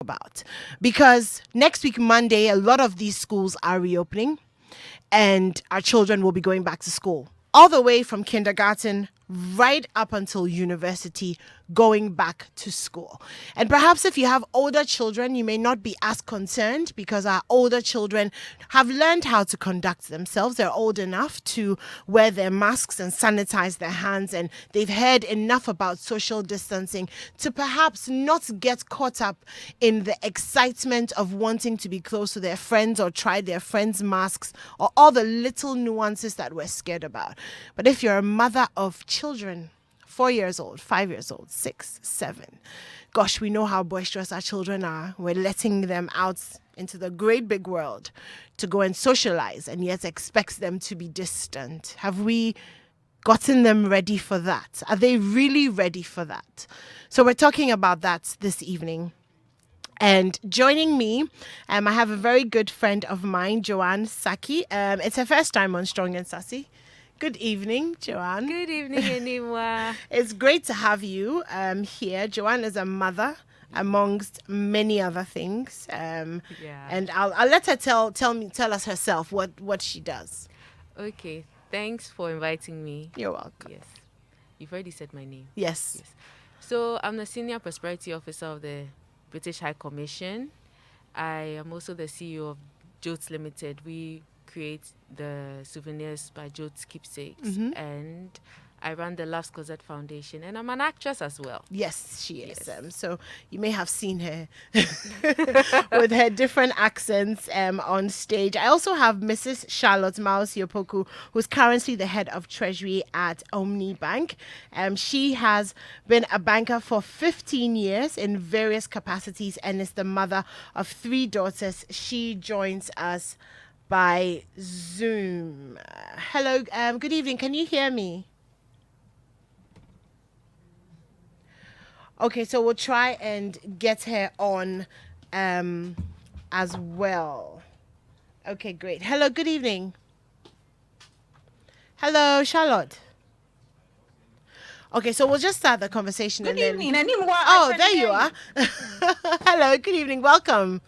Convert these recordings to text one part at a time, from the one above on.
about, because next week, Monday, a lot of these schools are reopening and our children will be going back to school, all the way from kindergarten right up until university, going back to school. And perhaps if you have older children, you may not be as concerned because our older children have learned how to conduct themselves. They're old enough to wear their masks and sanitize their hands, and they've heard enough about social distancing to perhaps not get caught up in the excitement of wanting to be close to their friends or try their friends' masks or all the little nuances that we're scared about. But if you're a mother of children, 4 years old, 5 years old, 6, 7. Gosh, we know how boisterous our children are. We're letting them out into the great big world to go and socialize and yet expect them to be distant. Have we gotten them ready for that? Are they really ready for that? So we're talking about that this evening. And joining me, I have a very good friend of mine, Joanne Saki. It's her first time on Strong and Sassy. Good evening, Joanne. Good evening, Animwaa. It's great to have you here. Joanne is a mother, amongst many other things. And I'll let her tell us herself what she does. Okay, thanks for inviting me. You're welcome. Yes, you've already said my name. Yes. So I'm the Senior Prosperity Officer of the British High Commission. I am also the CEO of Jotes Limited. We create the souvenirs by Jotes Keepsakes, and I run the Love's Closet Foundation, and I'm an actress as well. Yes, she is. Yes. So you may have seen her with her different accents on stage. I also have Mrs. Charlotte Maus Yopoku, who's currently the head of Treasury at Omni Bank. She has been a banker for 15 years in various capacities and is the mother of 3 daughters. She joins us by Zoom. Hello, good evening. Can you hear me? Okay, so we'll try and get her on as well. Okay, great. Hello, good evening. Hello, Charlotte. Okay, so we'll just start the conversation. Good and evening, then... Animwaa. Oh, there you are. Hello, good evening. Welcome.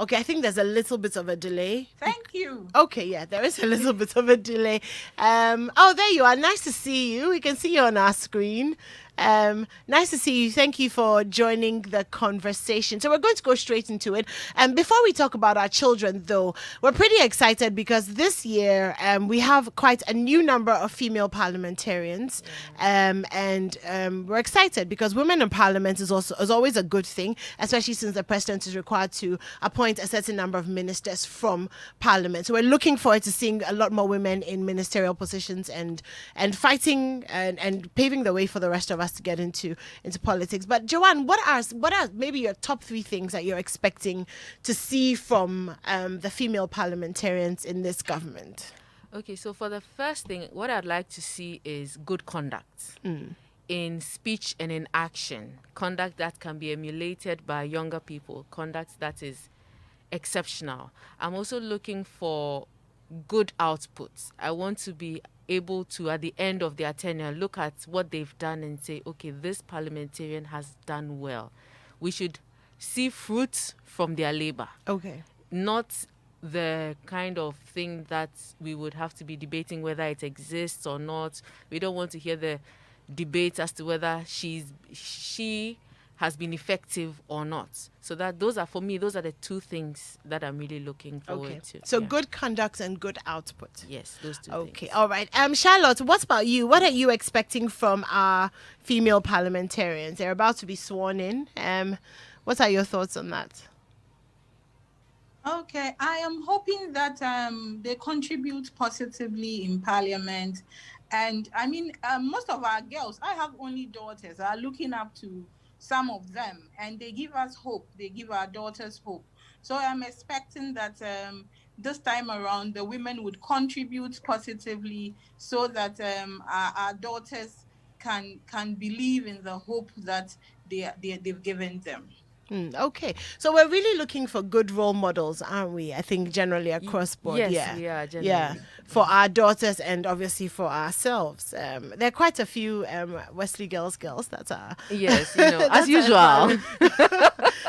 Okay, I think there's a little bit of a delay. Thank you. Okay, yeah, there is a little bit of a delay. Oh, there you are. Nice to see you. We can see you on our screen. Nice to see you. Thank you for joining the conversation. So we're going to go straight into it. Before we talk about our children, though, we're pretty excited because this year we have quite a new number of female parliamentarians, and we're excited because women in parliament is always a good thing, especially since the president is required to appoint a certain number of ministers from parliament. So we're looking forward to seeing a lot more women in ministerial positions and fighting and paving the way for the rest of us to get into politics. But Joanne, what are maybe your top 3 things that you're expecting to see from the female parliamentarians in this government? Okay, so for the first thing, what I'd like to see is good conduct in speech and in action. Conduct that can be emulated by younger people. Conduct that is exceptional. I'm also looking for good outputs. I want to be able to, at the end of their tenure, look at what they've done and say, okay, this parliamentarian has done well. We should see fruits from their labor. Okay. Not the kind of thing that we would have to be debating whether it exists or not. We don't want to hear the debate as to whether she has been effective or not. So that those are the 2 things that I'm really looking forward to. So good conduct and good output. Yes, those 2 things. Okay, all right. Charlotte, what about you? What are you expecting from our female parliamentarians? They're about to be sworn in. What are your thoughts on that? Okay, I am hoping that they contribute positively in parliament. And I mean, most of our girls, I have only daughters, are looking up to some of them, and they give us hope. They give our daughters hope. So I'm expecting that this time around, the women would contribute positively so that our daughters can believe in the hope that they've given them. Okay, so we're really looking for good role models, aren't we? I think generally across board. yes, Yeah, we are yeah, generally. for our daughters and obviously for ourselves. There are quite a few Wesley girls. That's our Yes, you know, as that's our usual.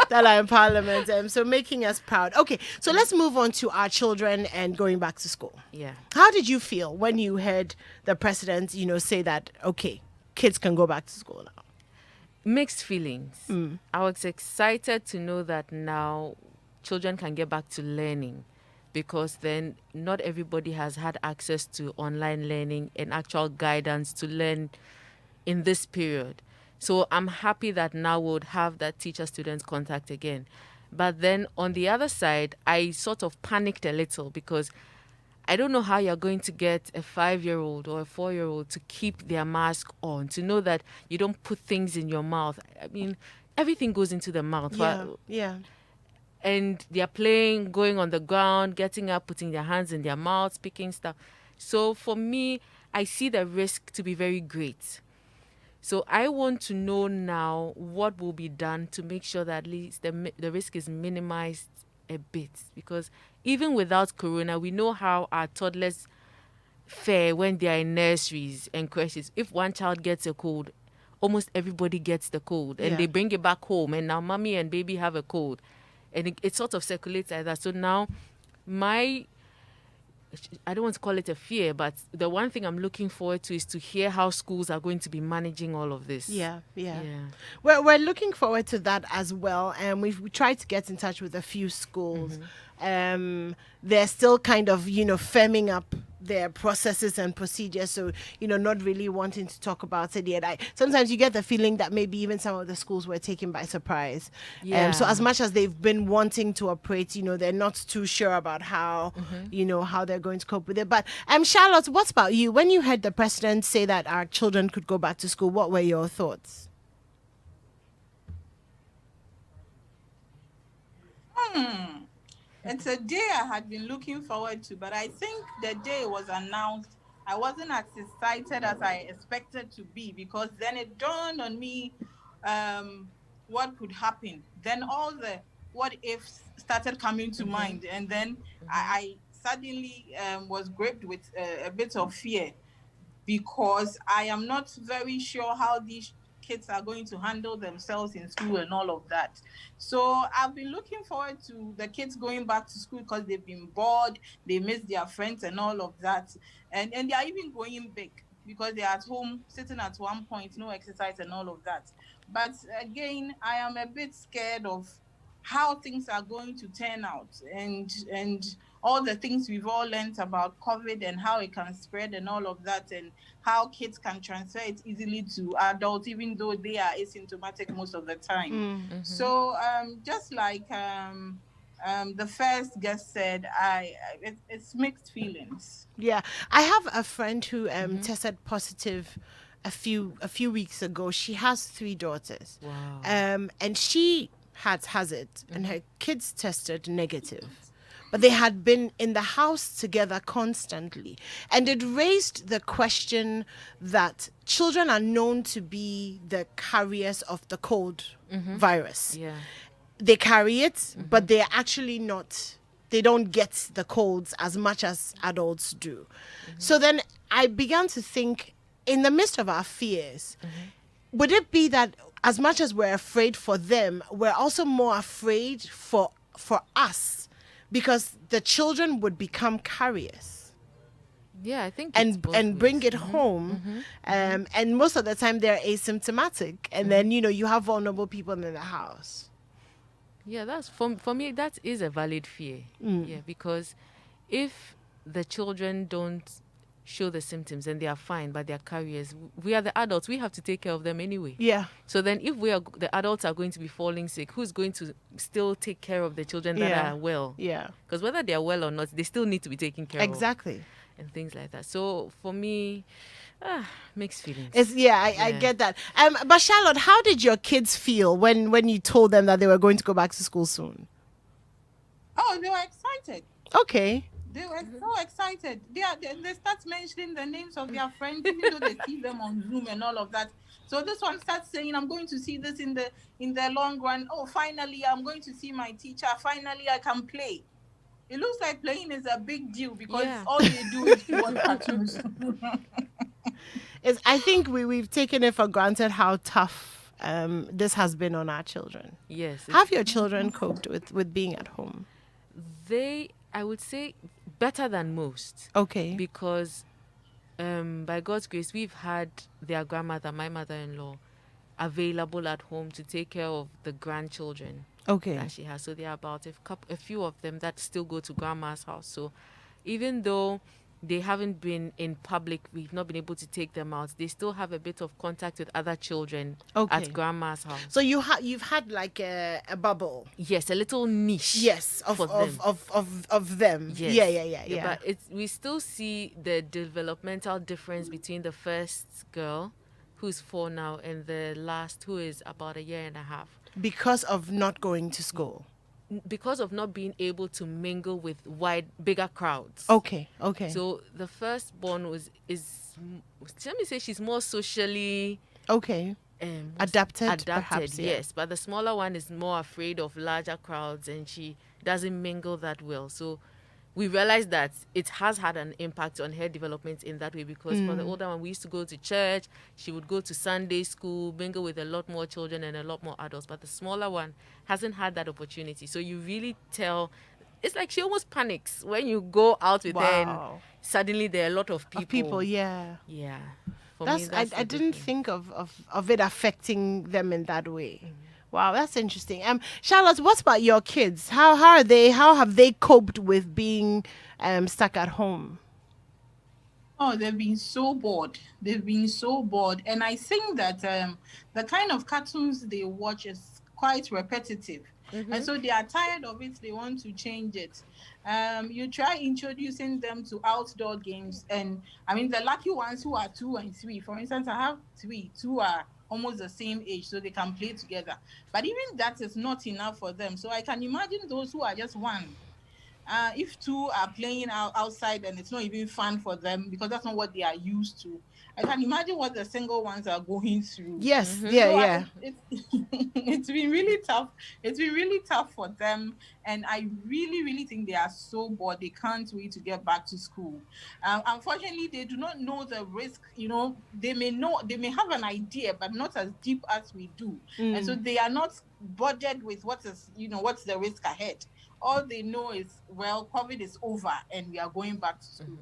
that are in Parliament. So making us proud. Okay, so let's move on to our children and going back to school. Yeah. How did you feel when you heard the president, say that okay, kids can go back to school now? Mixed feelings. I was excited to know that now children can get back to learning, because then not everybody has had access to online learning and actual guidance to learn in this period. So I'm happy that now we would have that teacher-student contact again. But then on the other side, I sort of panicked a little, because I don't know how you're going to get a 5-year-old or a 4-year-old to keep their mask on, to know that you don't put things in your mouth. I mean, everything goes into the mouth. Yeah. And they're playing, going on the ground, getting up, putting their hands in their mouths, picking stuff. So for me, I see the risk to be very great. So I want to know now what will be done to make sure that at least the risk is minimized a bit. Because even without corona, we know how our toddlers fare when they are in nurseries and creches. If one child gets a cold, almost everybody gets the cold. And Yeah. they bring it back home. And now mommy and baby have a cold. And it sort of circulates like that. So now I don't want to call it a fear, but the one thing I'm looking forward to is to hear how schools are going to be managing all of this. Yeah. Yeah. We're looking forward to that as well. And we tried to get in touch with a few schools. They're still kind of, firming up their processes and procedures. So, not really wanting to talk about it yet. Sometimes you get the feeling that maybe even some of the schools were taken by surprise. Yeah. So as much as they've been wanting to operate, they're not too sure about how, how they're going to cope with it. But Charlotte, what about you? When you heard the president say that our children could go back to school, what were your thoughts? It's a day I had been looking forward to, but I think the day it was announced, I wasn't as excited as I expected to be, because then it dawned on me what could happen. Then all the what ifs started coming to mind, and then I suddenly was gripped with a bit of fear, because I am not very sure how these kids are going to handle themselves in school and all of that. So I've been looking forward to the kids going back to school, because they've been bored, they miss their friends and all of that. And they are even going big, because they're at home sitting at one point, no exercise and all of that. But again, I am a bit scared of how things are going to turn out, and all the things we've all learned about COVID and how it can spread and all of that, and how kids can transfer it easily to adults, even though they are asymptomatic most of the time. So just like the first guest said, it's mixed feelings. Yeah, I have a friend who tested positive a few weeks ago. She has 3 daughters. Wow. And she has it, and her kids tested negative. But they had been in the house together constantly. And it raised the question that children are known to be the carriers of the cold virus. Yeah. They carry it, but they're actually not. They don't get the colds as much as adults do. So then I began to think, in the midst of our fears, would it be that as much as we're afraid for them, we're also more afraid for us, because the children would become carriers Yeah, I think it's both and bring ways. it home. And most of the time they're asymptomatic. And then, you have vulnerable people in the house. Yeah, that's for me. That is a valid fear. Yeah, because if the children don't show the symptoms and they are fine, but they are carriers, we are the adults. We have to take care of them anyway. Yeah. So then, if the adults are going to be falling sick, who's going to still take care of the children that Yeah. are well? Yeah. Because whether they are well or not, they still need to be taken care of. Exactly. And things like that. So for me, mixed feelings. I get that. But Charlotte, how did your kids feel when you told them that they were going to go back to school soon? Oh, they were excited. Okay. They were so excited. They start mentioning the names of their friends, even though they see them on Zoom and all of that. So this one starts saying, "I'm going to see this in the long run. Oh, finally, I'm going to see my teacher. Finally, I can play." It looks like playing is a big deal because Yeah. all they do is to watch cartoons. I think we've taken it for granted how tough this has been on our children. Yes. How have your children coped with being at home? I would say, better than most. Okay. Because by God's grace, we've had their grandmother, my mother-in-law, available at home to take care of the grandchildren Okay. that she has. So there are about a few of them that still go to grandma's house. So even though they haven't been in public, we've not been able to take them out, they still have a bit of contact with other children Okay. at grandma's house. So you've had like a bubble. Yes, a little niche. Yes, for them. of them. Yes. Yeah. But we still see the developmental difference between the first girl, who's 4 now, and the last, who is about a year and a half. Because of not going to school. Because of not being able to mingle with bigger crowds. Okay. So the firstborn let me say, she's more socially Okay. Adapted, perhaps, yeah. yes. But the smaller one is more afraid of larger crowds, and she doesn't mingle that well. So we realized that it has had an impact on her development in that way, because for the older one, we used to go to church, she would go to Sunday school, mingle with a lot more children and a lot more adults. But the smaller one hasn't had that opportunity. So you really tell, it's like she almost panics when you go out with her and Wow. suddenly there are a lot of people. People, yeah. Yeah. For I me, that's the didn't big thing. think of it affecting them in that way. Wow, that's interesting. Charlotte, what about your kids? How are they? How have they coped with being stuck at home? Oh, they've been so bored. They've been so bored. And I think that the kind of cartoons they watch is quite repetitive. And so they are tired of it. They want to change it. You try introducing them to outdoor games. And I mean, the lucky ones who are 2 and 3, for instance, I have 3, 2 are almost the same age, so they can play together. But even that is not enough for them. So I can imagine those who are just 1. If 2 are playing outside and it's not even fun for them because that's not what they are used to, I can imagine what the single ones are going through. Yes, So yeah. it's been really tough. It's been really tough for them, and I really, really think they are so bored. They can't wait to get back to school. Unfortunately, they do not know the risk. They may have an idea, but not as deep as we do, and so they are not bothered with what's the risk ahead. All they know is, well, COVID is over and we are going back to school.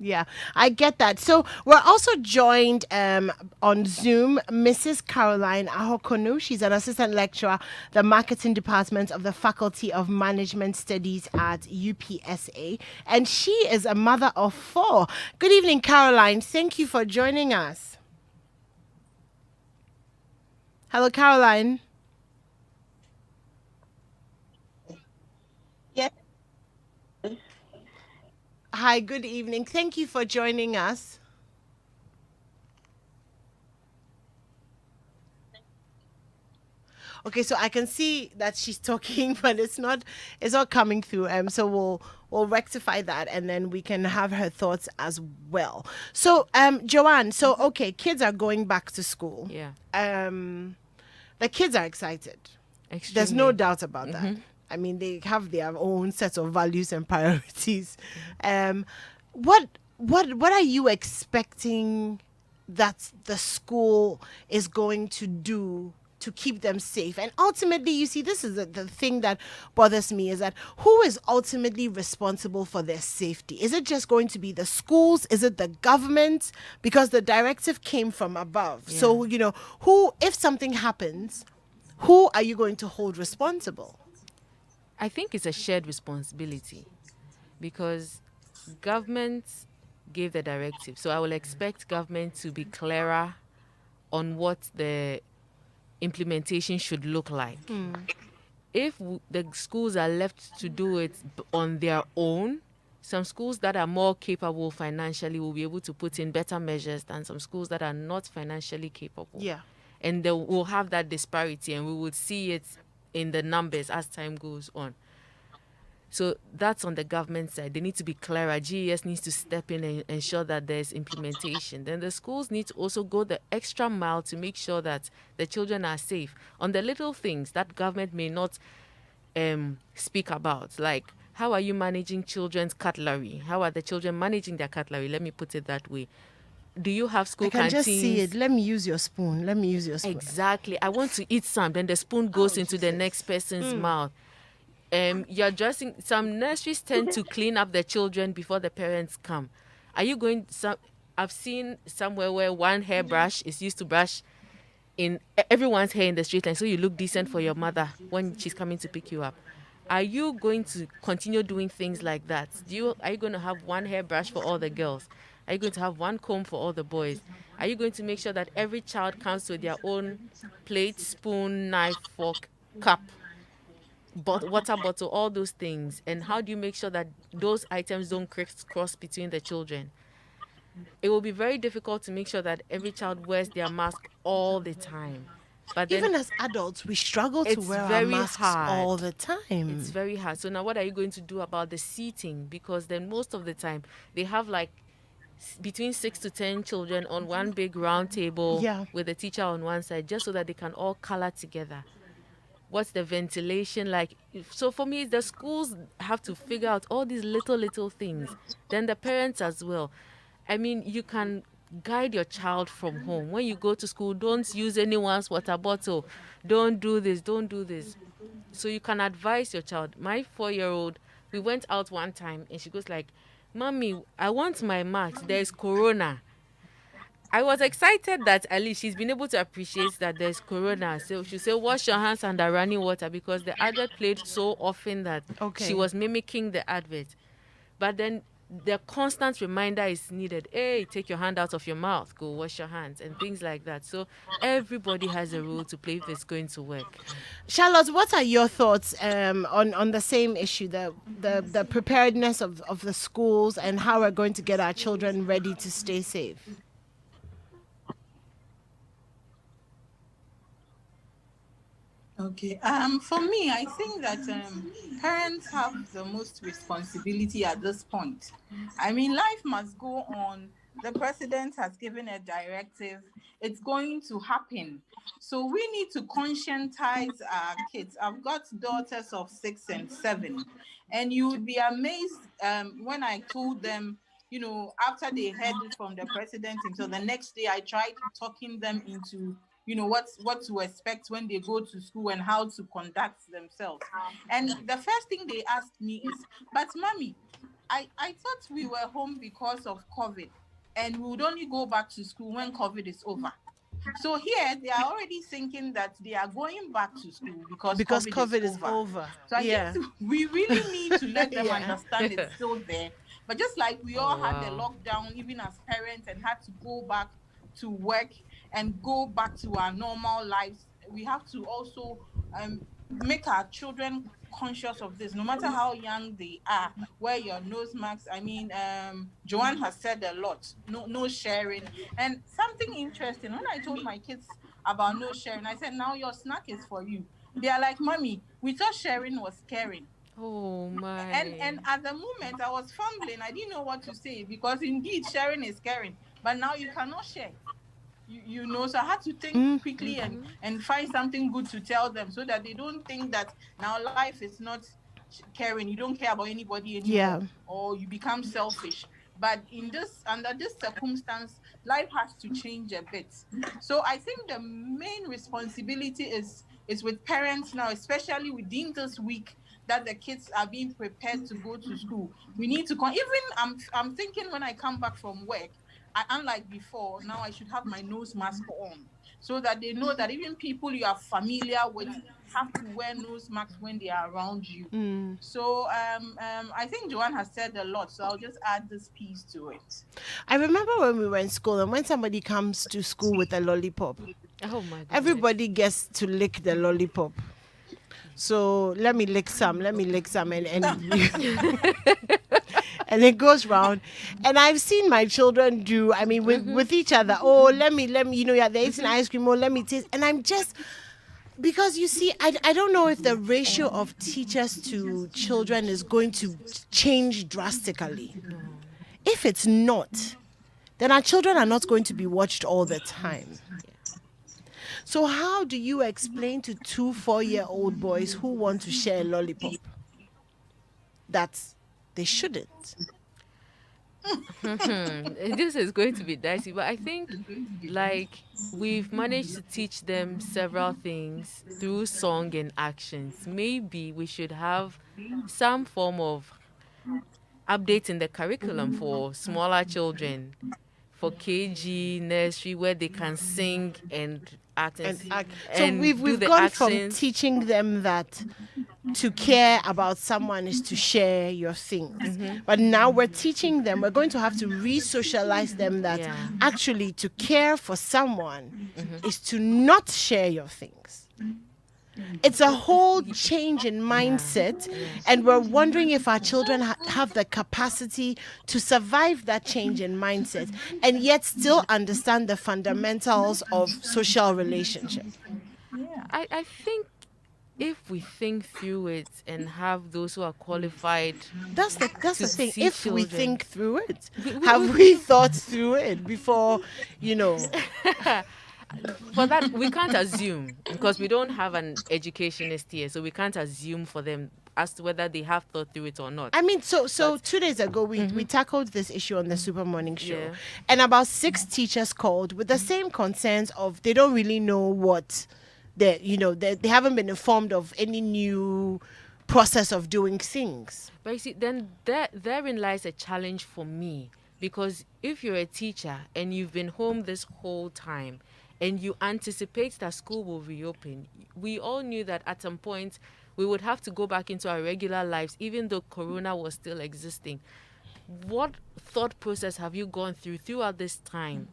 Yeah, I get that. So we're also joined on Zoom, Mrs. Caroline Ahokonu. She's an assistant lecturer, the marketing department of the Faculty of Management Studies at UPSA. And she is a mother of 4. Good evening, Caroline. Thank you for joining us. Hello, Caroline. Yes. Hi, good evening. Thank you for joining us. Okay, so I can see that she's talking, but it's not coming through. So we'll rectify that, and then we can have her thoughts as well. So Joanne, so okay, kids are going back to school. Yeah. The kids are excited. Extremely. There's no doubt about that. I mean, they have their own set of values and priorities. What are you expecting that the school is going to do to keep them safe? And ultimately, you see, this is the thing that bothers me, is that who is ultimately responsible for their safety? Is it just going to be the schools? Is it the government? Because the directive came from above. Yeah. So, who, if something happens, who are you going to hold responsible? I think it's a shared responsibility, because government gave the directive. So I will expect government to be clearer on what the implementation should look like. If the schools are left to do it on their own, some schools that are more capable financially will be able to put in better measures than some schools that are not financially capable. Yeah. And we'll have that disparity, and we would see it in the numbers as time goes on. So that's on the government side. They need to be clearer. GES needs to step in and ensure that there's implementation. Then the schools need to also go the extra mile to make sure that the children are safe on the little things that government may not speak about, like how are you managing children's cutlery? How are the children managing their cutlery? Let me put it that way. Do you have school I can canteens? just see it. Let me use your spoon. Let me use your spoon. Exactly. I want to eat some. Then the spoon goes into the next person's mouth. You're dressing. Some nurseries tend to clean up the children before the parents come. Are you going? I've seen somewhere where one hairbrush is used to brush in everyone's hair in the street, and so you look decent for your mother when she's coming to pick you up. Are you going to continue doing things like that? Are you going to have one hairbrush for all the girls? Are you going to have one comb for all the boys? Are you going to make sure that every child comes with their own plate, spoon, knife, fork, cup, water bottle, all those things? And how do you make sure that those items don't cross between the children? It will be very difficult to make sure that every child wears their mask all the time. But then Even as adults, we struggle to it's wear our very masks hard. all the time. It's very hard. So now what are you going to do about the seating? Because then most of the time they have like between 6 to 10 children on one big round table with the teacher on one side, just so that they can all color together. What's the ventilation like? So for me, the schools have to figure out all these little things. Then the parents as well. I mean, you can guide your child from home. When you go to school, don't use anyone's water bottle. Don't do this, don't do this. So you can advise your child. My 4-year-old, we went out one time and she goes like, Mommy, I want my mask. There's corona. I was excited that at least she's been able to appreciate that there's corona. So she said, wash your hands under running water, because the advert played so often that she was mimicking the advert. But then the constant reminder is needed. Hey, take your hand out of your mouth, go wash your hands, and things like that. So everybody has a role to play if it's going to work. Charlotte, what are your thoughts on the same issue, the preparedness of the schools and how we're going to get our children ready to stay safe? Okay. For me, I think that parents have the most responsibility at this point. I mean, life must go on. The president has given a directive. It's going to happen. So we need to conscientize our kids. I've got daughters of 6 and 7, and you would be amazed when I told them, after they heard it from the president, until the next day, I tried talking them into what to expect when they go to school and how to conduct themselves. And the first thing they asked me is, but mommy, I thought we were home because of COVID and we would only go back to school when COVID is over. So here they are already thinking that they are going back to school because COVID is over. So I think we really need to let them understand it's still there. But just like we all had the lockdown, even as parents, and had to go back to work and go back to our normal lives, we have to also make our children conscious of this, no matter how young they are. Wear your nose masks. I mean, Joanne has said a lot. No sharing. And something interesting, when I told my kids about no sharing, I said, now your snack is for you. They are like, Mommy, we thought sharing was caring. Oh my. And at the moment I was fumbling. I didn't know what to say, because indeed sharing is caring, but now you cannot share. So I had to think quickly and find something good to tell them, so that they don't think that now life is not caring. You don't care about anybody anymore, or you become selfish. But under this circumstance, life has to change a bit. So I think the main responsibility is with parents now, especially within this week that the kids are being prepared to go to school. We need to I'm thinking when I come back from work, unlike before, now I should have my nose mask on, so that they know that even people you are familiar with have to wear nose masks when they are around you. So I think Joanne has said a lot, so I'll just add this piece to it. I remember when we were in school, and when somebody comes to school with a lollipop, oh my goodness, everybody gets to lick the lollipop. So let me lick some, and and it goes round. And I've seen my children do, I mean, with each other. Oh, let me, they're eating ice cream. Oh, let me taste. And I'm just, Because you see, I don't know if the ratio of teachers to children is going to change drastically. If it's not, then our children are not going to be watched all the time. So how do you explain to 2 4-year-old boys who want to share a lollipop that they shouldn't? This is going to be dicey, but I think like we've managed to teach them several things through song and actions. Maybe we should have some form of update in the curriculum for smaller children, for KG, nursery, where they can sing and act And act. So and do we've the gone from actions. teaching them that to care about someone is to share your things. But now we're teaching them, we're going to have to re-socialize them that Yeah. actually to care for someone is to not share your things. It's a whole change in mindset, and we're wondering if our children have the capacity to survive that change in mindset and yet still understand the fundamentals of social relationship. I think if we think through it and have those who are qualified, That's the to thing. see If we children. think through it, We- have we thought through it before? for that we can't assume because we don't have an educationist here, so we can't assume for them as to whether they have thought through it or not. I mean, so 2 days ago we tackled this issue on the Super Morning Show, Yeah. and about 6 teachers called with the same concerns of they don't really know what they haven't been informed of any new process of doing things. But you see, then therein lies a challenge for me, because if you're a teacher and you've been home this whole time and you anticipate that school will reopen, we all knew that at some point we would have to go back into our regular lives, even though Corona was still existing. What thought process have you gone through throughout this time,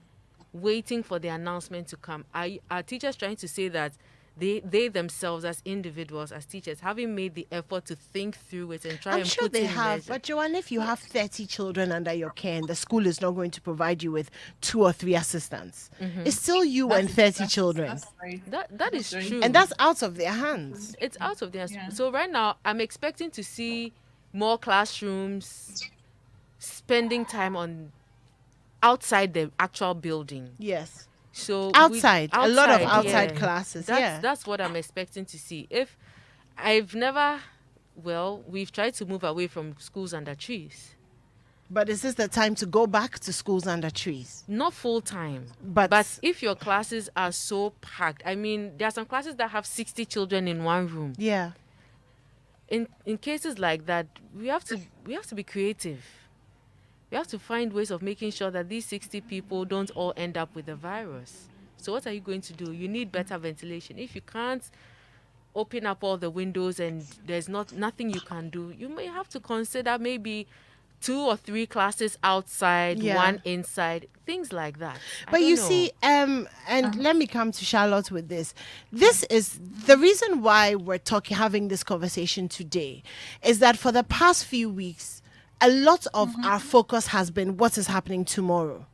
waiting for the announcement to come? Are teachers trying to say that they themselves as individuals, as teachers, having made the effort to think through it and try I'm and sure put they in have, measure? but Joanne, if you have 30 children under your care and the school is not going to provide you with 2 or 3 assistants, it's still you and 30 children. That's right. That is true. And that's out of their hands. It's out of their Yeah. So right now I'm expecting to see more classrooms spending time on outside the actual building. Yes. So Outside. A lot of outside, outside yeah. classes. That's that's what I'm expecting to see. If I've never we've tried to move away from schools under trees. But is this the time to go back to schools under trees? Not full time. But if your classes are so packed, I mean, there are some classes that have 60 children in one room. yeah. In cases like that, we have to be creative. We have to find ways of making sure that these 60 people don't all end up with the virus. So what are you going to do? You need better ventilation. If you can't open up all the windows and there's nothing you can do, you may have to consider maybe 2 or 3 classes outside, Yeah. 1 inside, things like that. I But don't you know. see, and let me come to Charlotte with this. This is the reason why we're having this conversation today, is that for the past few weeks, a lot of our focus has been what is happening tomorrow,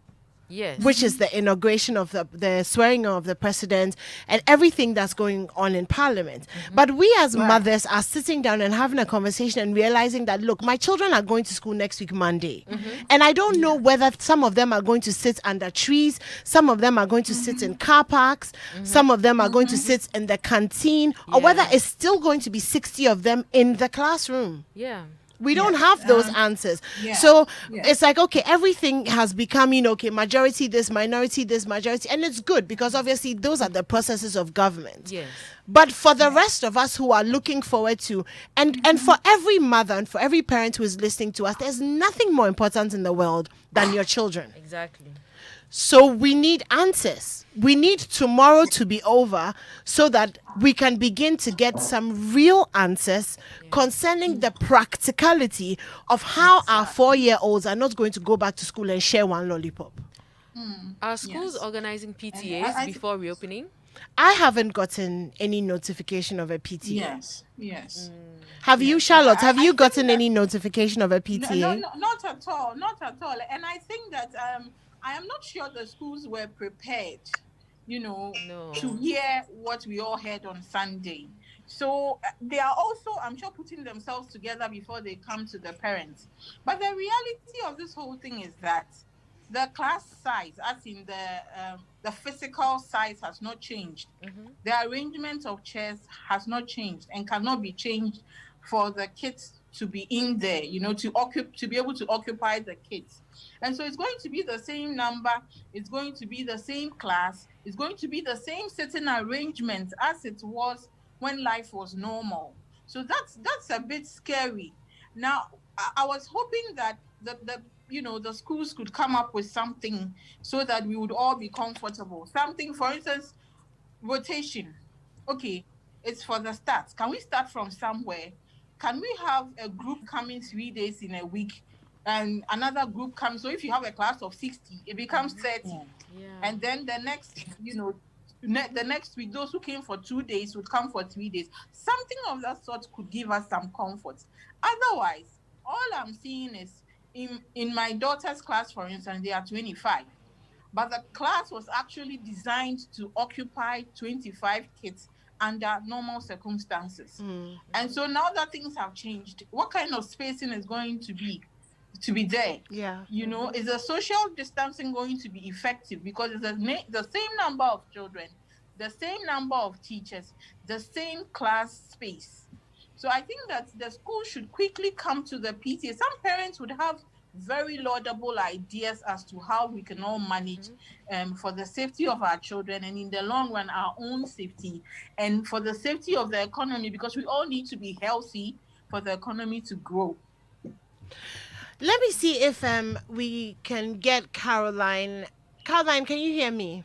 Yes. which is the inauguration of the swearing of the president and everything that's going on in parliament. But we as mothers are sitting down and having a conversation and realizing that, look, my children are going to school next week, Monday. And I don't know whether some of them are going to sit under trees, some of them are going to sit in car parks, some of them are going to sit in the canteen, or whether Yeah. it's still going to be 60 of them in the classroom. Yeah. We don't have those answers. yeah, So yeah. it's like, okay, everything has become, okay, majority this, minority this, majority. And it's good because obviously those are the processes of government. Yes. But for the rest of us who are looking forward to, and for every mother and for every parent who is listening to us, there's nothing more important in the world than your children. Exactly. So we need answers. We need tomorrow to be over so that we can begin to get some real answers concerning the practicality of how our 4-year-olds are not going to go back to school and share one lollipop. Are schools Yes. organizing PTAs I- before reopening? I haven't gotten any notification of a PTA. Yes. Have you, Charlotte? I- Have I you think gotten that- any notification of a PTA? No, not at all. Not at all. And I think that I am not sure the schools were prepared you know, to No. hear what we all heard on Sunday. So they are also, I'm sure, putting themselves together before they come to the parents. But the reality of this whole thing is that the class size, as in the physical size, has not changed. Mm-hmm. The arrangement of chairs has not changed and cannot be changed for the kids to be in there, to be able to occupy the kids. And so it's going to be the same number, it's going to be the same class, it's going to be the same sitting arrangement as it was when life was normal. So that's a bit scary. Now, I was hoping that the schools could come up with something so that we would all be comfortable. Something, for instance, rotation. Okay, it's for the start. Can we start from somewhere? Can we have a group coming 3 days in a week and another group comes? So if you have a class of 60, it becomes 30. Yeah. And then the next, the next week, those who came for 2 days would come for 3 days. Something of that sort could give us some comfort. Otherwise, all I'm seeing is in my daughter's class, for instance, they are 25. But the class was actually designed to occupy 25 kids under normal circumstances. And so now that things have changed, what kind of spacing is going to be there? Yeah. Is the social distancing going to be effective? Because it's the same number of children, the same number of teachers, the same class space. So I think that the school should quickly come to the PTA. Some parents would have very laudable ideas as to how we can all manage for the safety of our children and in the long run our own safety and for the safety of the economy, because we all need to be healthy for the economy to grow. Let me see if we can get Caroline. Caroline, can you hear me?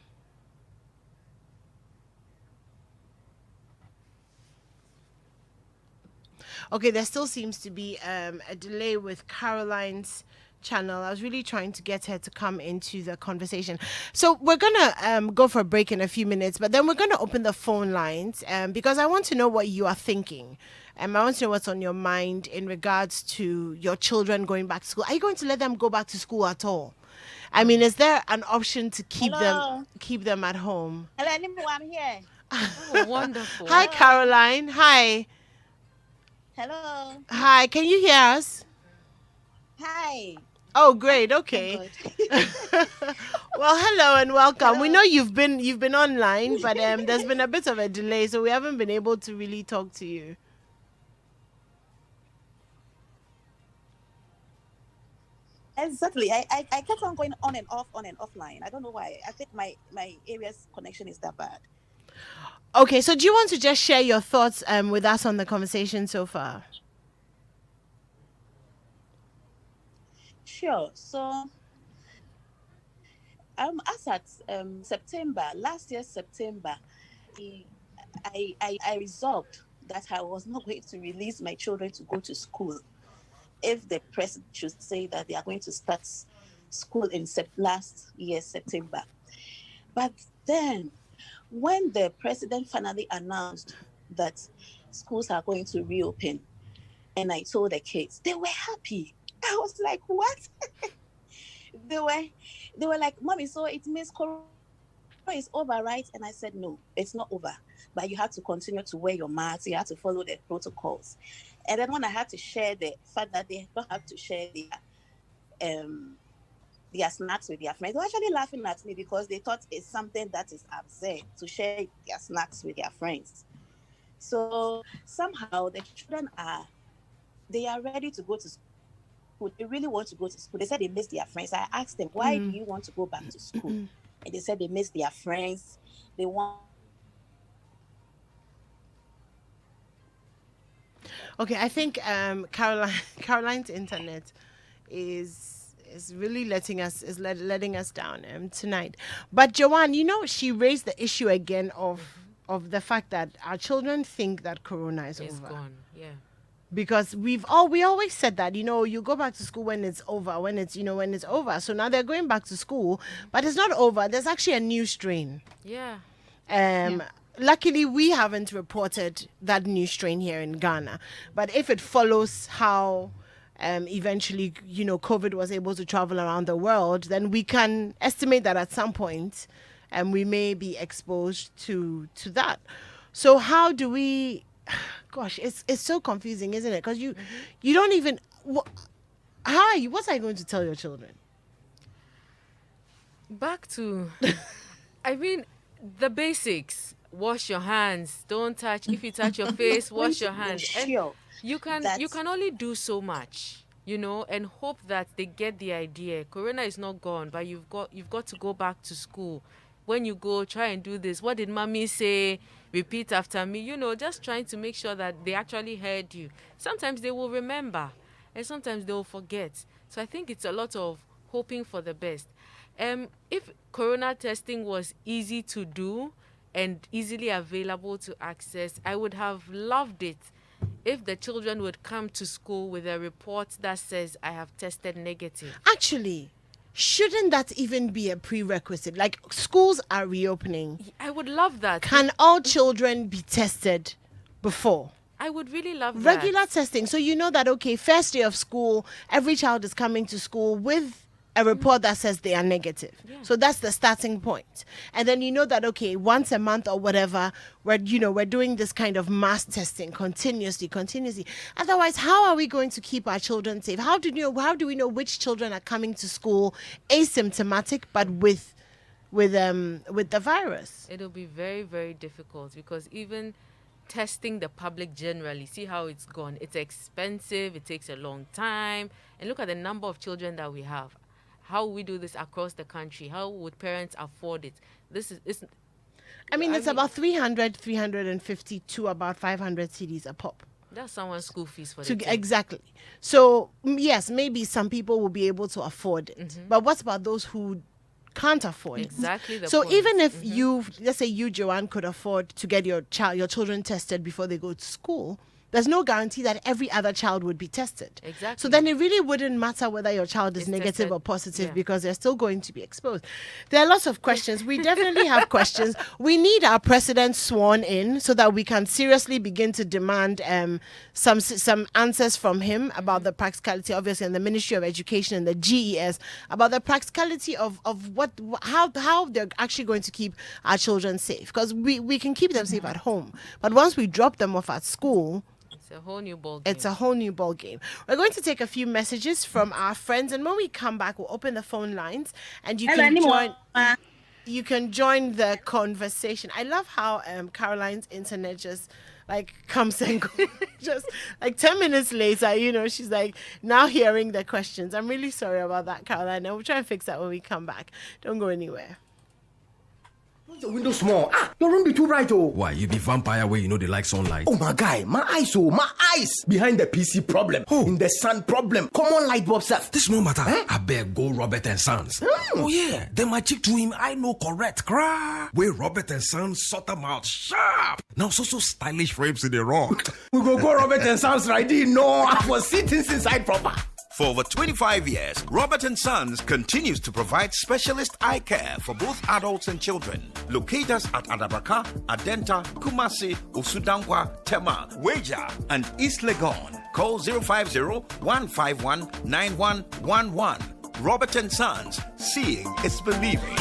Okay, there still seems to be a delay with Caroline's channel. I was really trying to get her to come into the conversation. So we're gonna go for a break in a few minutes, but then we're gonna open the phone lines because I want to know what you are thinking. I want to know what's on your mind in regards to your children going back to school. Are you going to let them go back to school at all? I mean, is there an option to Hello. keep them at home? Hello, Animwaa, I'm here. Oh, wonderful. Hi, Hello. Caroline. Hi. Hello. Hi. Can you hear us? Hi. Oh, great. I'm Okay. good. Well, hello and welcome. We Hello. know you've been online, but there's been a bit of a delay, so we haven't been able to really talk to you. Exactly. I kept on going on and offline. I don't know why. I think my area's connection is that bad. Okay, so do you want to just share your thoughts with us on the conversation so far? Sure. So as at September, last year September, I resolved that I was not going to release my children to go to school if the president should say that they are going to start school in last year September. But then when the president finally announced that schools are going to reopen, and I told the kids, they were happy. I was like, what? they were like, Mommy, so it means Corona is over, right? And I said, no, it's not over. But you have to continue to wear your mask. You have to follow the protocols. And then when I had to share the fact that they don't have to share their snacks with their friends, they were actually laughing at me because they thought it's something that is absurd to share their snacks with their friends. So somehow the children they are ready to go to school. They really want to go to school. They said they miss their friends. I asked them, why do you want to go back to school? And they said they miss their friends. They want. Okay, I think Caroline's internet is really letting us down tonight. But Joanne, she raised the issue again of the fact that our children think that Corona is It's over. gone. Yeah. Because we always said that you go back to school when it's over, when it's over. So now they're going back to school, but it's not over. There's actually a new strain. Yeah. Luckily we haven't reported that new strain here in Ghana, but if it follows how eventually COVID was able to travel around the world, then we can estimate that at some point and we may be exposed to that. So how do we? Gosh, it's so confusing, isn't it? Because you don't even. How are you? What are you going to tell your children? Back to, I mean, the basics. Wash your hands. Don't touch. If you touch your face, wash your hands. And Sure. you can only do so much, and hope that they get the idea. Corona is not gone, but you've got to go back to school. When you go, try and do this. What did mommy say? Repeat after me. Just trying to make sure that they actually heard you. Sometimes they will remember, and sometimes they will forget. So I think it's a lot of hoping for the best. If corona testing was easy to do and easily available to access, I would have loved it if the children would come to school with a report that says, I have tested negative. Actually, shouldn't that even be a prerequisite? Like, schools are reopening. I would love that. Can all children be tested before? I would really love Regular that. testing. So you know that, okay, first day of school, every child is coming to school with a report that says they are negative. Yeah. So that's the starting point. And then you know that, okay, once a month or whatever, we're doing this kind of mass testing continuously. Otherwise, how are we going to keep our children safe? How do we know which children are coming to school asymptomatic but with the virus? It'll be very, very difficult because even testing the public generally, see how it's gone. It's expensive. It takes a long time. And look at the number of children that we have. How we do this across the country? How would parents afford it? It's about 350 to about 500 CDs a pop. That's someone's school fees for the term. Exactly. So yes, maybe some people will be able to afford it. But what about those who can't afford Exactly it? the So point. even if let's say you, Joanne, could afford to get your children tested before they go to school, there's no guarantee that every other child would be tested. Exactly. So then it really wouldn't matter whether your child is negative tested, or positive, yeah. because they're still going to be exposed. There are lots of questions. We definitely have questions. We need our president sworn in so that we can seriously begin to demand some answers from him about the practicality, obviously, and the Ministry of Education and the GES, about the practicality of how they're actually going to keep our children safe. Because we can keep them safe at home, but once we drop them off at school, it's a whole new ball game. it's a whole new ball game. We're going to take a few messages from our friends, and when we come back, we'll open the phone lines, and you can join. You can join the conversation. I love how Caroline's internet just comes and goes. Just 10 minutes later, she's now hearing the questions. I'm really sorry about that, Caroline. And we'll try and fix that when we come back. Don't go anywhere. The window small. Your room be too bright, oh. Why, you be vampire where you know they like sunlight? Oh my guy, my eyes. Behind the PC problem. Oh. In the sun problem. Common light bulb stuff. This no matter. I beg go Robert and Sons. Oh yeah, then my chick to him, I know correct. Cry. Where Robert and Sons sort them out sharp. Now so stylish frames in the rock. We go Robert and Sons right in. No, I was sitting inside proper. For over 25 years, Robert & Sons continues to provide specialist eye care for both adults and children. Locate us at Adabraka, Adenta, Kumasi, Usudankwa, Tema, Weja, and East Legon. Call 050-151-9111. Robert & Sons. Seeing is believing.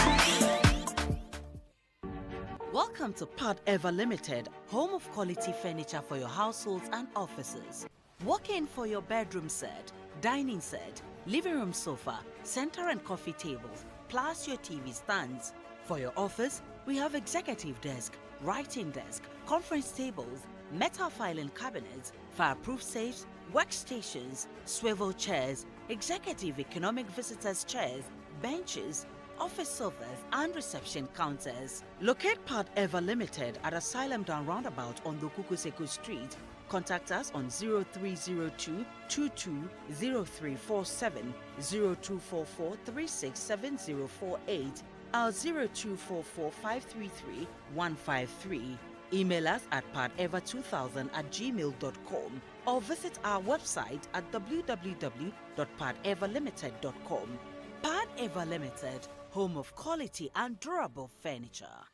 Welcome to Pod Ever Limited, home of quality furniture for your households and offices. Walk in for your bedroom set, dining set, living room sofa, center and coffee tables, plus your TV stands. For your office, we have executive desk, writing desk, conference tables, metal filing cabinets, fireproof safes, workstations, swivel chairs, executive economic visitors chairs, benches, office sofas, and reception counters. Locate Pod Ever Limited at Asylum Down Roundabout on the Kukuseku Street. Contact us on 0302 220347, 0244 367048, or 0244 533 153. Email us at padever2000@gmail.com or visit our website at www.padeverlimited.com. Pad Ever Limited, home of quality and durable furniture.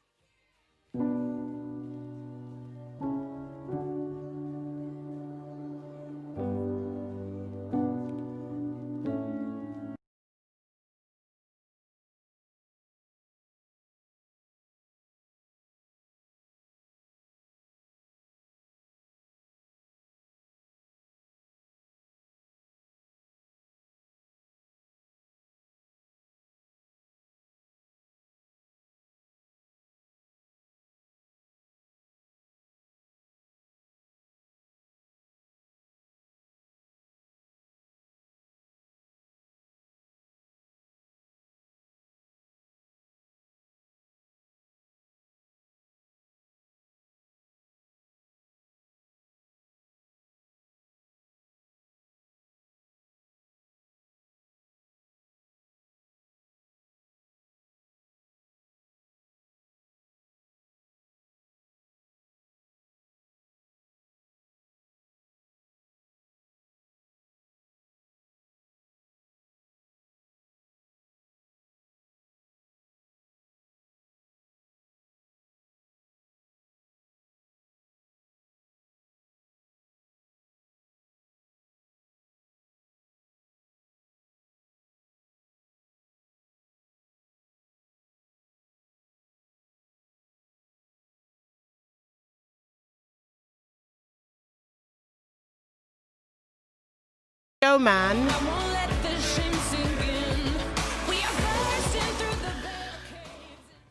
show, man.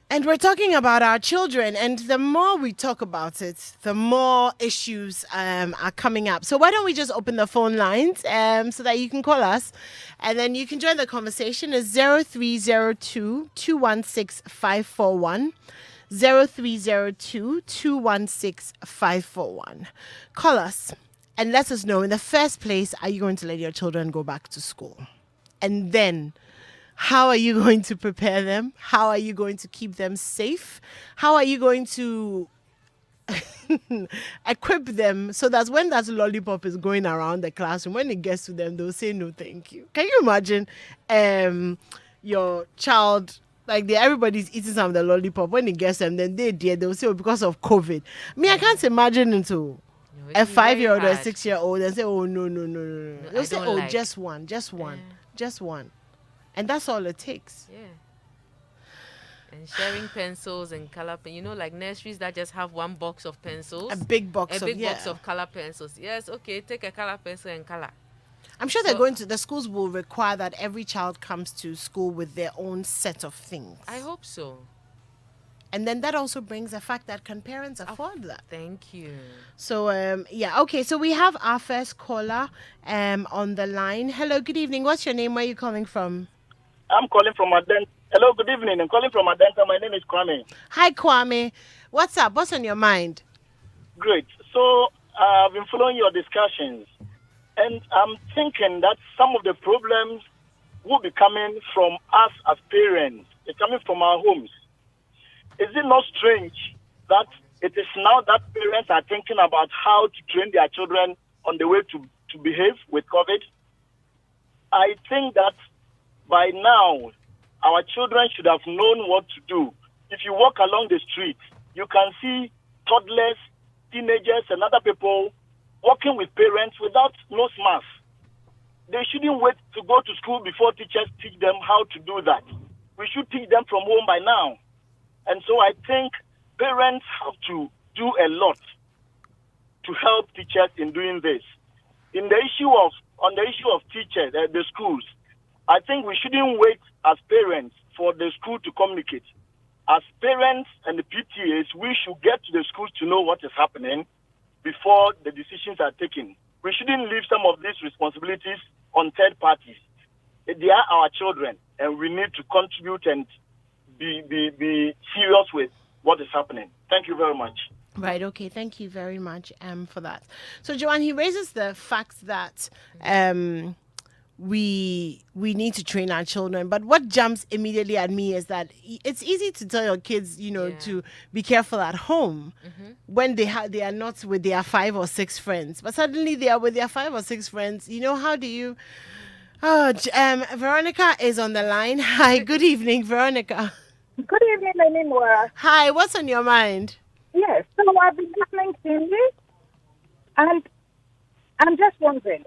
And we're talking about our children, and the more we talk about it, the more issues are coming up. So why don't we just open the phone lines so that you can call us, and then you can join the conversation. It's 0302-216-541. 0302-216-541. Call us and let us know, in the first place, are you going to let your children go back to school? And then, how are you going to prepare them? How are you going to keep them safe? How are you going to equip them so that when that lollipop is going around the classroom, when it gets to them, they'll say no thank you? Can you imagine your child, like everybody's eating some of the lollipop, when it gets them, then they'll say, oh, because of COVID. I can't imagine into a 5-year-old or a 6-year-old and say, oh, no. They'll say, oh, just one. And that's all it takes. Yeah. And sharing pencils and color like nurseries that just have one box of pencils. A big box of color pencils. Yes, okay, take a color pencil and color. I'm sure the schools will require that every child comes to school with their own set of things. I hope so. And then that also brings the fact that can parents afford that? Thank you. So, okay. So we have our first caller on the line. Hello, good evening. What's your name? Where are you calling from? I'm calling from Adenta. Hello, good evening. I'm calling from Adenta. My name is Kwame. Hi, Kwame. What's up? What's on your mind? Great. So I've been following your discussions, and I'm thinking that some of the problems will be coming from us as parents. They're coming from our homes. Is it not strange that it is now that parents are thinking about how to train their children on the way to behave with COVID? I think that by now, our children should have known what to do. If you walk along the street, you can see toddlers, teenagers, and other people walking with parents without nose masks. They shouldn't wait to go to school before teachers teach them how to do that. We should teach them from home by now. And so I think parents have to do a lot to help teachers in doing this. On the issue of teachers, the schools, I think we shouldn't wait as parents for the school to communicate. As parents and the PTAs, we should get to the schools to know what is happening before the decisions are taken. We shouldn't leave some of these responsibilities on third parties. They are our children, and we need to contribute and be serious with what is happening. Thank you very much. Right, okay. Thank you very much for that. So, Joanne, he raises the fact that we need to train our children, but what jumps immediately at me is that it's easy to tell your kids, to be careful at home when they are not with their 5 or 6 friends, but suddenly they are with their 5 or 6 friends. How do you? Veronica is on the line. Hi, good evening, Veronica. Good evening, Animwaa. Hi, what's on your mind? Yes, so I've been listening to you, and I'm just wondering,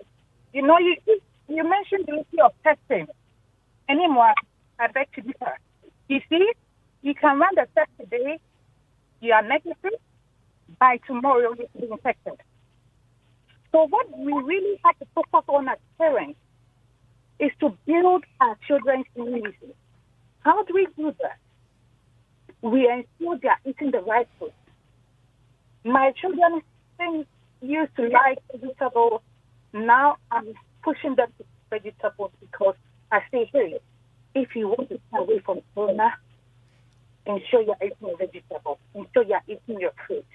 you mentioned the issue of testing. Animwaa, I beg to differ. You see, you can run the test today, you are negative, by tomorrow you'll be infected. So what we really have to focus on as parents is to build our children's immunity. How do we do that? We ensure they are eating the right food. My children used to like vegetables. Now I'm pushing them to vegetables because I say, hey, if you want to stay away from corona, ensure you're eating your vegetables. Ensure you're eating your fruit.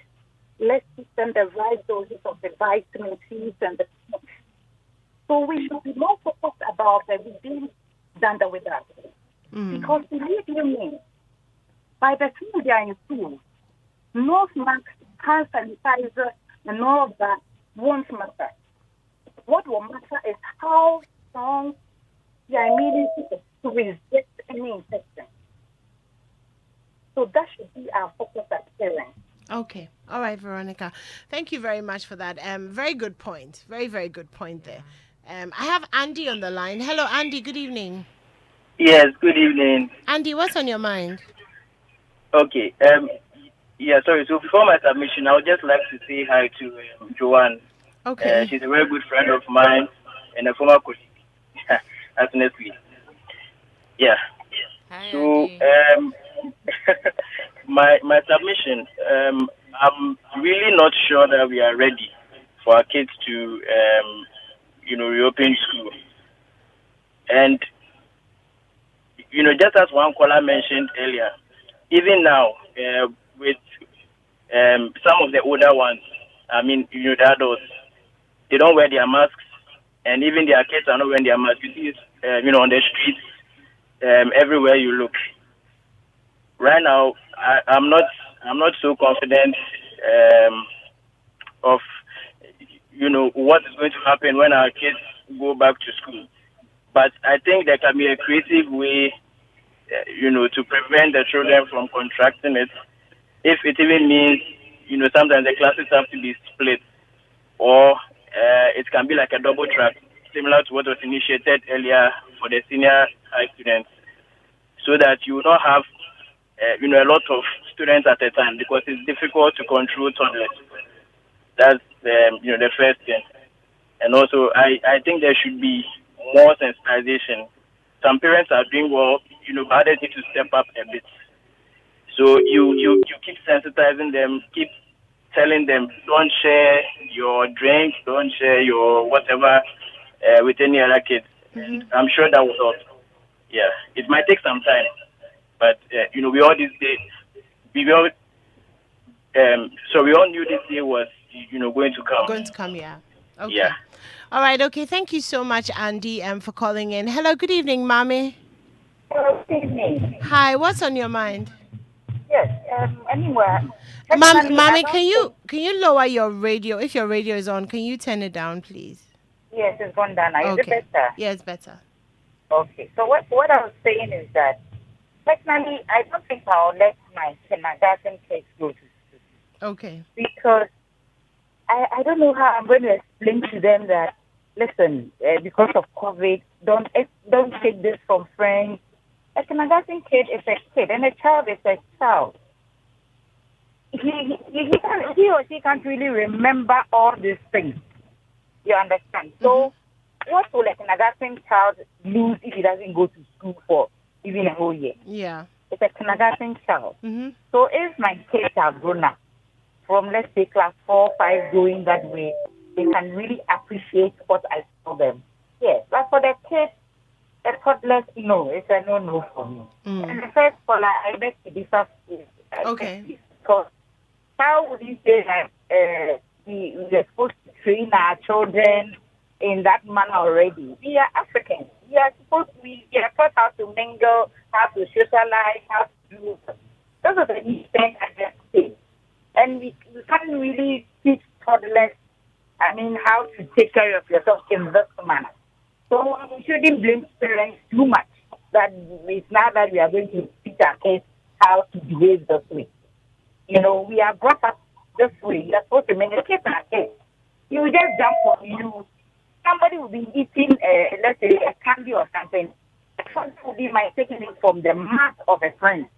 Let's give them the right doses of the vitamin C's and the fruits. So we should be more focused about the within than the without. Because believe you me, by the time they are in school, nose masks, hand sanitizer, and all of that won't matter. What will matter is how strong their immunity is to resist any infection. So that should be our focus as parents. Okay. All right, Veronica. Thank you very much for that. Very good point. Very, very good point there. I have Andy on the line. Hello, Andy. Good evening. Yes, good evening. Andy, what's on your mind? Okay. Sorry. So before my submission, I would just like to say hi to Joanne. Okay. She's a very good friend of mine. and a former colleague. That's Nestle. Yeah. Hi, So Andy. my submission. I'm really not sure that we are ready for our kids to reopen school. And just as one caller mentioned earlier, even now with some of the older ones, I mean, the adults, they don't wear their masks, and even their kids are not wearing their masks. You see it, on the streets, everywhere you look. Right now, I'm not so confident of what is going to happen when our kids go back to school. But I think there can be a creative way, to prevent the children from contracting it. If it even means, sometimes the classes have to be split, or it can be like a double track, similar to what was initiated earlier for the senior high students, so that you will not have, a lot of students at a time, because it's difficult to control toddlers. That's, the first thing. And also, I think there should be more sensitization. Some parents are doing well, but others need to step up a bit. So you keep sensitizing them, keep telling them, don't share your drink, don't share your whatever with any other kids. Mm-hmm. I'm sure that will help. Yeah, it might take some time, but we all this day, we all we all knew this day was going to come. Going to come, yeah. Okay. Yeah. All right. Okay. Thank you so much, Andy, for calling in. Hello. Good evening, Mommy. Good evening. Hi. What's on your mind? Yes. Anyway. Mommy, can you lower your radio? If your radio is on, can you turn it down, please? Yes, it's gone down. Is it better? Yeah, it's better. Okay. So what I was saying is that personally, I don't think I'll let my kindergarten kids go to school. Okay. Because I don't know how I'm going to explain to them that, listen, because of COVID, don't take this from friends. A kindergarten kid is a kid, and a child is a child. He or she can't really remember all these things. You understand? Mm-hmm. So, what will a kindergarten child lose if he doesn't go to school for even a whole year? Yeah. It's a kindergarten child. Mm-hmm. So, if my kids are grown up, from, let's say, class 4, 5, going that way, they can really appreciate what I tell them. Yes, but for the kids, the toddlers, no, it's a no for me. And the first caller, I beg to differ. Okay. Because how would you say that we're supposed to train our children in that manner already? We are Africans. We are taught how to mingle, how to socialize, how to do. Those are the things at that stage. And we can't really teach toddlers, how to take care of yourself in this manner. So we shouldn't blame parents too much. That it's not that we are going to teach our kids how to behave this way. We are brought up this way. You're supposed to communicate our kids. You just jump on you. Somebody will be eating, let's say, a candy or something. Somebody might take it from the mouth of a friend.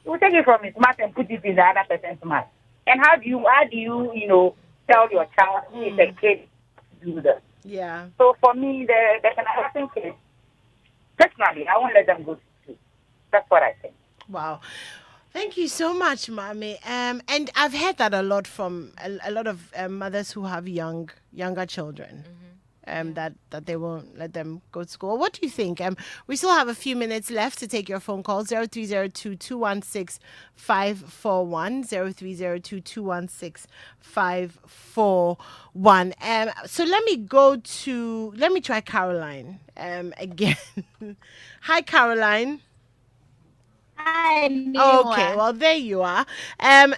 You will take it from his mouth and put it in the other person's mouth. And how do you tell your child who is a kid to do this? Yeah. So for me, the kindergarten kids, personally, I won't let them go to school. That's what I think. Wow. Thank you so much, Mommy. And I've heard that a lot from a lot of mothers who have younger children. Mm-hmm. That they won't let them go to school. What do you think? We still have a few minutes left to take your phone call. 0302-216-541. 0302-216-541. So let me try Caroline again. Hi, Caroline. Hi. Okay, well there you are.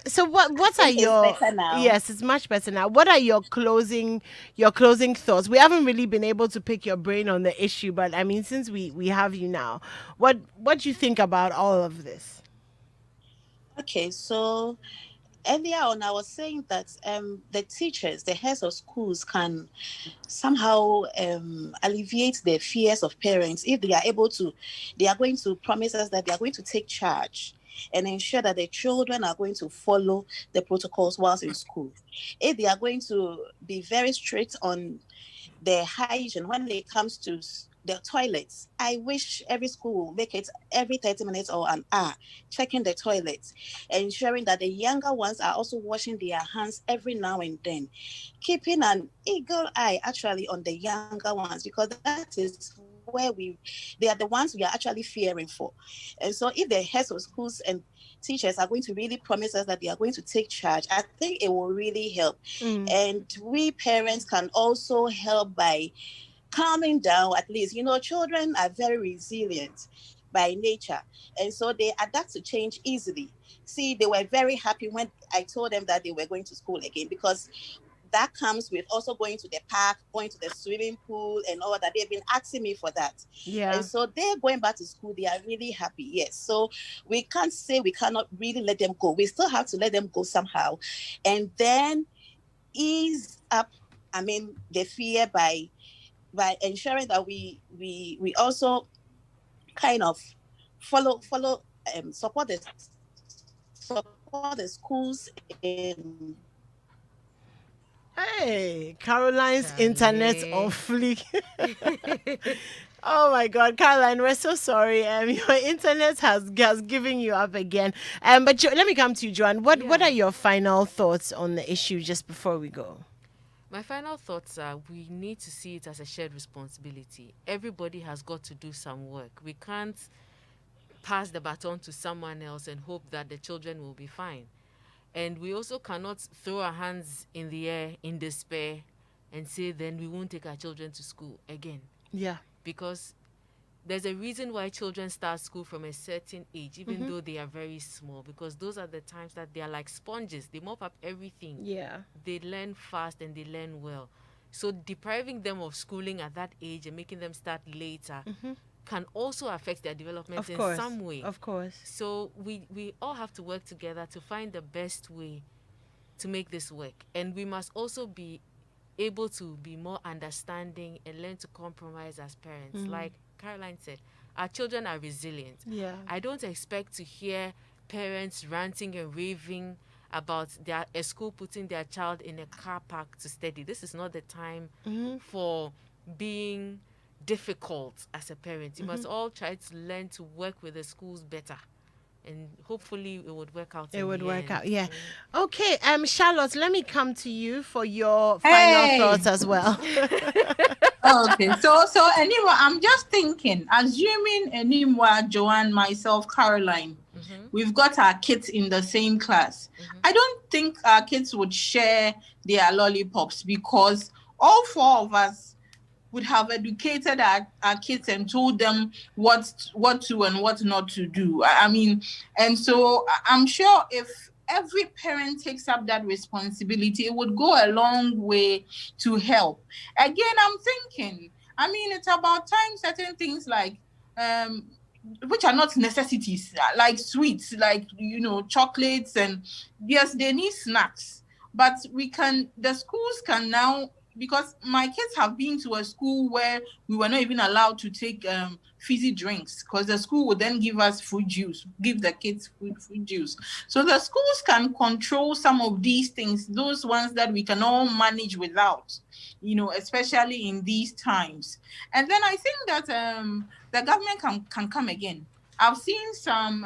So what are your? Better now. Yes, it's much better now. What are your closing thoughts? We haven't really been able to pick your brain on the issue, but since we have you now, what do you think about all of this? Okay, so earlier on, I was saying that the teachers, the heads of schools, can somehow alleviate the fears of parents if they are able to. They are going to promise us that they are going to take charge and ensure that the children are going to follow the protocols whilst in school. If they are going to be very strict on their hygiene when it comes to their toilets, I wish every school will make it every 30 minutes or an hour, checking the toilets, ensuring that the younger ones are also washing their hands every now and then, keeping an eagle eye actually on the younger ones, because that is where they are the ones we are actually fearing for. And so if the heads of schools and teachers are going to really promise us that they are going to take charge, I think it will really help. And we parents can also help by calming down. At least, children are very resilient by nature, and so they adapt to change easily. See, they were very happy when I told them that they were going to school again, because that comes with also going to the park, going to the swimming pool and all that. They've been asking me for that. Yeah. And so they're going back to school. They are really happy. Yes. So we can't say we cannot really let them go. We still have to let them go somehow. And then ease up, the fear by ensuring that we also kind of support the schools in. Hey, Caroline's internet on fleek. Oh my God, Caroline, we're so sorry. Your internet has given you up again. But let me come to you, Joanne. What are your final thoughts on the issue just before we go? My final thoughts are we need to see it as a shared responsibility. Everybody has got to do some work. We can't pass the baton to someone else and hope that the children will be fine. And we also cannot throw our hands in the air in despair and say then we won't take our children to school again. Yeah. Because there's a reason why children start school from a certain age, even though they are very small, because those are the times that they are like sponges. They mop up everything. Yeah. They learn fast and they learn well. So depriving them of schooling at that age and making them start later can also affect their development in some way. Of course. So we all have to work together to find the best way to make this work. And we must also be able to be more understanding and learn to compromise as parents. Like Caroline said, our children are resilient. Yeah. I don't expect to hear parents ranting and raving about a school putting their child in a car park to study. This is not the time for being difficult as a parent. You must all try to learn to work with the schools better. And hopefully it would work out. It would work out, yeah. Okay, Charlotte, let me come to you for your final thoughts as well. Okay, so Animwaa, I'm just thinking, assuming Animwaa, Joanne, myself, Caroline, we've got our kids in the same class. I don't think our kids would share their lollipops, because all four of us would have educated our kids and told them what to and what not to do. And so I'm sure if every parent takes up that responsibility, it would go a long way to help. Again, I'm thinking, it's about time certain things like which are not necessities, like sweets, like chocolates, and yes, they need snacks. But the schools can now, because my kids have been to a school where we were not even allowed to take fizzy drinks, because the school would then give us fruit juice, give the kids fruit juice. So the schools can control some of these things, those ones that we can all manage without, especially in these times. And then I think that the government can come again. I've seen some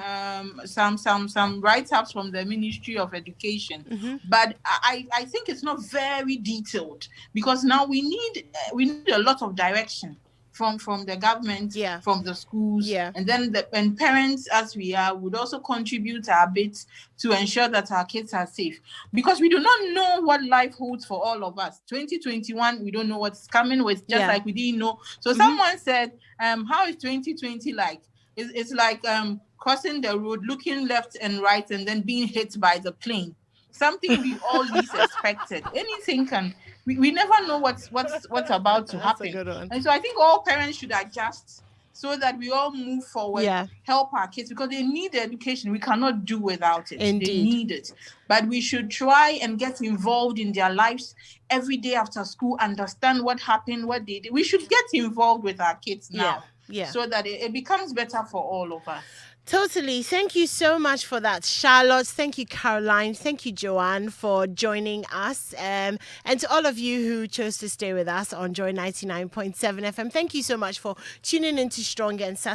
write-ups from the Ministry of Education, but I think it's not very detailed, because now we need a lot of direction from the government, from the schools, and then and parents, as we are, would also contribute our bit to ensure that our kids are safe, because we do not know what life holds for all of us. 2021, we don't know what's coming with, just like we didn't know. So someone said, how is 2020 like? It's like crossing the road, looking left and right, and then being hit by the plane. Something we all least expected. Anything can. We never know what's about to happen. A good one. And so I think all parents should adjust so that we all move forward, help our kids, because they need the education. We cannot do without it. Indeed. They need it. But we should try and get involved in their lives every day after school, understand what happened, what they did. We should get involved with our kids now. Yeah. So that it becomes better for all of us. Totally. Thank you so much for that, Charlotte. Thank you, Caroline. Thank you, Joanne, for joining us. And to all of you who chose to stay with us on Joy 99.7 FM, thank you so much for tuning into Stronger and Sassy.